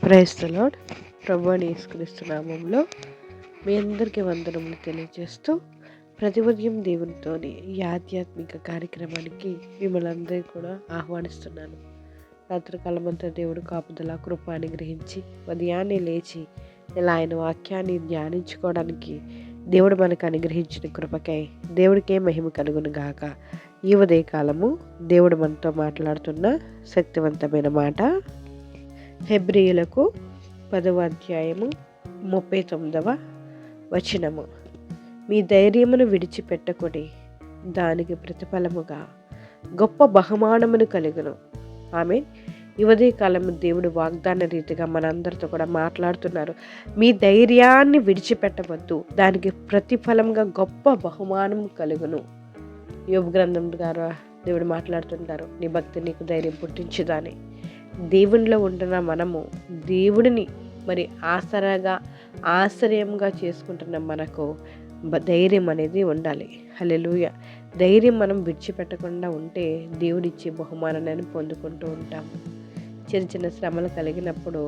Praise the lord. ప్రభువైన యేసుక్రీస్తు నామములో మీ అందరికీ వందనములు తెలియజేస్తూ ప్రతి ఉదయం దేవునితోని ఈ ఆధ్యాత్మిక కార్యక్రమానికి మిమ్మల్ని అందరికీ కూడా ఆహ్వానిస్తున్నాను. రాత్రికాలమంతా దేవుడు కాపుదల కృప అనుగ్రహించి ఉదయాన్నే లేచి ఇలా ఆయన వాక్యాన్ని ధ్యానించుకోవడానికి దేవుడు మనకు అనుగ్రహించిన కృపకై దేవుడికే మహిమ కలుగును గాక. ఈ ఉదయకాలము దేవుడు మనతో మాట్లాడుతున్న శక్తివంతమైన మాట హెబ్రీయులకు 10వ అధ్యాయము 39వ వచనము. మీ ధైర్యమును విడిచిపెట్టకుడి, దానికి ప్రతిఫలముగా గొప్ప బహుమానమును కలుగును. ఆమె ఈ ఉదయకాలము దేవుడు వాగ్దాన రీతిగా మనందరితో కూడా మాట్లాడుతున్నారు. మీ ధైర్యాన్ని విడిచిపెట్టవద్దు, దానికి ప్రతిఫలంగా గొప్ప బహుమానం కలుగును. యోబు గ్రంథం ద్వారా దేవుడు మాట్లాడుతుంటారు, నీ భక్తి నీకు ధైర్యం పుట్టించుదాని. దేవునిలో ఉంటున్న మనము దేవుడిని మరి ఆసరాగా ఆశ్రయంగా చేసుకుంటున్న మనకు ధైర్యం అనేది ఉండాలి. హల్లెలూయా. ధైర్యం మనం విడిచిపెట్టకుండా ఉంటే దేవుడిచ్చే బహుమానాన్ని పొందుకుంటూ ఉంటాము. చిన్న చిన్న శ్రమలు కలిగినప్పుడు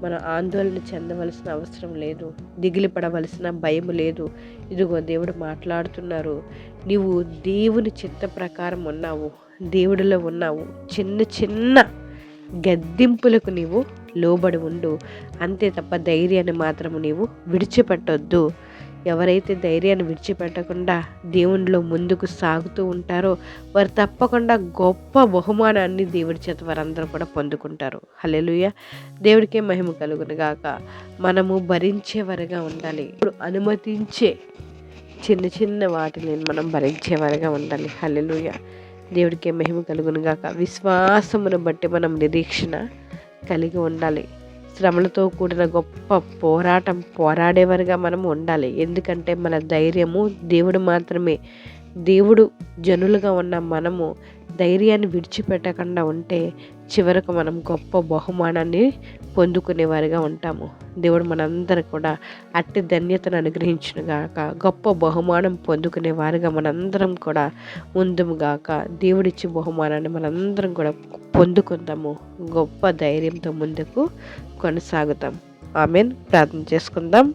మనం ఆందోళన చెందవలసిన అవసరం లేదు, దిగులు పడవలసిన భయం లేదు. ఇదిగో దేవుడు మాట్లాడుతున్నారు, నీవు దేవుని చిత్త ప్రకారం ఉన్నావు, దేవుడిలో ఉన్నావు. చిన్న చిన్న గద్దింపులకు నీవు లోబడి ఉండు, అంతే తప్ప ధైర్యాన్ని మాత్రము నీవు విడిచిపెట్టొద్దు. ఎవరైతే ధైర్యాన్ని విడిచిపెట్టకుండా దేవునిలో ముందుకు సాగుతూ ఉంటారో వారు తప్పకుండా గొప్ప బహుమానాన్ని దేవుడి చేత వారందరూ కూడా పొందుకుంటారు. హల్లెలూయా. దేవుడికే మహిమ కలుగును గాక. మనము భరించేవారుగా ఉండాలి. ఇప్పుడు అనుమతించే చిన్న చిన్న వాటిని మనం భరించేవారుగా ఉండాలి. హల్లెలూయా. దేవుడికే మహిమ కలుగును గాక. విశ్వాసమును బట్టి మనం నిరీక్షణ కలిగి ఉండాలి. శ్రమలతో కూడిన గొప్ప పోరాడేవారుగా మనం ఉండాలి. ఎందుకంటే మన ధైర్యము దేవుడు మాత్రమే. దేవుడు జనులుగా ఉన్న మనము ధైర్యాన్ని విడిచిపెట్టకుండా ఉంటే చివరకు మనం గొప్ప బహుమానాన్ని పొందుకునేవారుగా ఉంటాము. దేవుడు మనందరూ కూడా అట్టి ధన్యతను అనుగ్రహించును గాక. గొప్ప బహుమానం పొందుకునేవారుగా మనందరం కూడా ఉందుముగాక. దేవుడిచ్చే బహుమానాన్ని మనందరం కూడా పొందుకుందాము. గొప్ప ధైర్యంతో ముందుకు కొనసాగుతాం. ఆమెన్. ప్రార్థన చేసుకుందాం.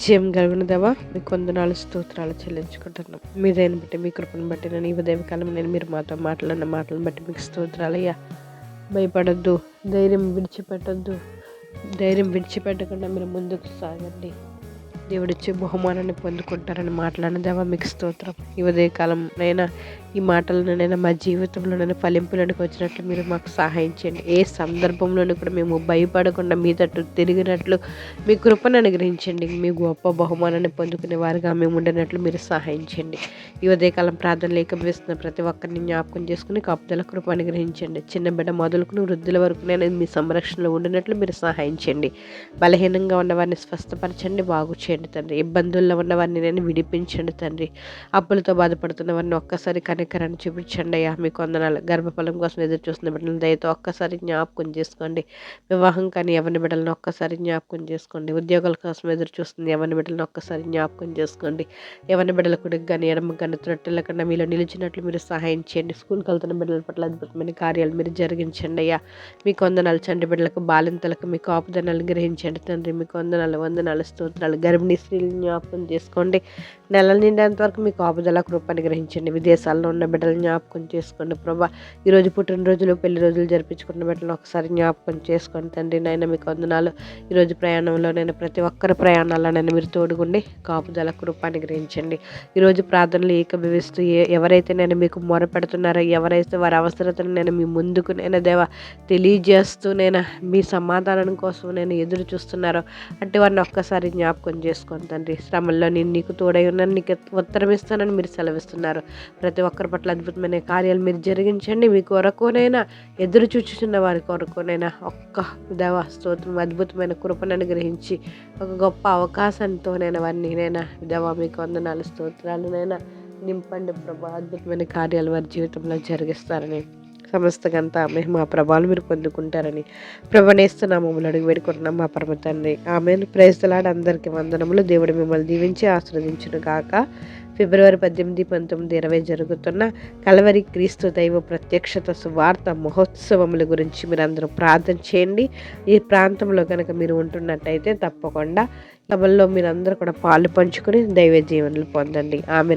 జయం కలిగిన దేవా, మీకు వందనాలు స్తోత్రాలు చెల్లించుకుంటున్నాం. మీ దయని బట్టి మీ కృపను బట్టి నేను ఈ ఉదయకాలం మీరు మాతో మాట్లాడిన మాటలను బట్టి మీకు స్తోత్రాలయ్యా. భయపడొద్దు, ధైర్యం విడిచిపెట్టొద్దు. ధైర్యం విడిచిపెట్టకుండా మీరు ముందుకు సాగండి. దేవుడిచ్చే బహుమానాన్ని పొందుకుంటారని మాట్లాడిన దేవా మీకు స్తోత్రం. ఈ ఉదయకాలం నైనా ఈ మాటలను నైనా మా జీవితంలో నన్ను ఫలింపులకు వచ్చినట్లు మీరు మాకు సహాయం చేయండి. ఏ సందర్భంలోనూ కూడా మేము భయపడకుండా మీ తట్టు తిరిగినట్లు మీ కృపను అనుగ్రహించండి. మీ గొప్ప బహుమానాన్ని పొందుకునే వారుగా మేము ఉండినట్లు మీరు సహాయం చేయండి. ఈ ఉదయకాలం ప్రార్థనలు ఏకీభవిస్తున్న ప్రతి ఒక్కరిని జ్ఞాపకం చేసుకుని కాపుదల కృప అనుగ్రహించండి. చిన్న బిడ్డ మొదలుకుని వృద్ధుల వరకు నేను మీ సంరక్షణలో ఉండినట్లు మీరు సహాయం చేయండి. బలహీనంగా ఉన్న వారిని స్వస్థపరచండి, బాగు చేయండి తండ్రి. ఇబ్బందుల్లో ఉన్న వారిని నేను విడిపించండి తండ్రి. అప్పులతో బాధపడుతున్న వారిని ఒక్కసారి కనికరాన్ని చూపించండి అయ్యా. మీకు వందనాలు. గర్భఫలం కోసం ఎదురు చూస్తున్న బిడ్డలను దయతో ఒక్కసారి జ్ఞాపకం చేసుకోండి. వివాహం కానీ ఎవరి బిడ్డలను ఒక్కసారి జ్ఞాపకం చేసుకోండి. ఉద్యోగాల కోసం ఎదురు చూస్తుంది ఎవరి బిడ్డలను ఒక్కసారి జ్ఞాపకం చేసుకోండి. ఎవరి బిడ్డల కుడికి కానీ ఎడమ కానీ త్రొట్టెల కన్నా మీలో నిలిచినట్లు మీరు సహాయం చేయండి. స్కూల్కి వెళ్తున్న బిడ్డల పట్ల అద్భుతమైన కార్యాలు మీరు జరిగించండి అయ్యా. మీకు వందనాలు. చంటి బిడ్డలకు బాలింతలకు మీకు ఆపుదనాలు గ్రహించండి తండ్రి. మీకు వందనాలు స్తోత్రాలు. గర్భిణీ స్త్రీలు జ్ఞాపకం చేసుకోండి. నెలలు నిండేంత వరకు మీకు ఆపుదల కృప గ్రహించండి. విదేశాల్లో ఉన్న బిడ్డలు జ్ఞాపకం చేసుకోండి ప్రభా. ఈరోజు పుట్టినరోజులు పెళ్లి రోజులు జరిపించుకున్న బిడ్డలు ఒకసారి జ్ఞాపకం చేసుకోండి తండ్రి. నైనా మీకు వందనాలు. ఈరోజు ప్రయాణంలో నేను ప్రతి ఒక్కరి ప్రయాణాల్లో నేను మీరు తోడుగుండి కాపుదల కృప గ్రహించండి. ఈరోజు ప్రార్థనలు ఏకీభవిస్తూ ఎవరైతే నేను మీకు మొరపెడుతున్నారో, ఎవరైతే వారి అవసరతను నేను మీ ముందుకు నేను దేవా తెలియజేస్తూ నేను మీ సమాధానం కోసం నేను ఎదురు చూస్తున్నారో అంటే వారిని ఒక్కసారి జ్ఞాపకం చేసుకోండి తండ్రి. శ్రమల్లో నేను నీకు తోడై ఉన్నాను, నీకు ఉత్తరం ఇస్తానని మీరు సెలవిస్తున్నారు. ప్రతి ఒక్కరి పట్ల అద్భుతమైన కార్యాలు మీరు జరిగించండి. మీ కొరకునైనా ఎదురు చూచుచున్న వారి కొరకునైనా ఒక్క దేవా స్తోత్రం అద్భుతమైన కృపను అనుగ్రహించి ఒక గొప్ప అవకాశంతో నేను వారిని నైనా దేవా మీకు వందనాలు స్తోత్రాలు నైనా నింపండి ప్రభా. అద్భుతమైన కార్యాలు వారి జీవితంలో జరిగిస్తారని సమస్తగంతా మహిమ ప్రభావాలు మీరు పొందుకుంటారని ప్రభనేస్తున్నామములు అడిగి వేడుకుంటున్నాం మా పరమ తండ్రి. ఆమెన్. Praise the lord. అందరికీ వందనములు. దేవుడు మిమ్మల్ని దీవించి ఆశీర్వదించును గాక. ఫిబ్రవరి 18, 19, 20 జరుగుతున్న కల్వరి క్రీస్తు దైవ ప్రత్యక్షత సువార్త మహోత్సవముల గురించి మీరందరూ ప్రార్థన చేయండి. ఈ ప్రాంతంలో కనుక మీరు ఉంటున్నట్టయితే తప్పకుండా సభల్లో మీరందరూ కూడా పాలు పంచుకొని దైవ జీవనలు పొందండి. ఆమె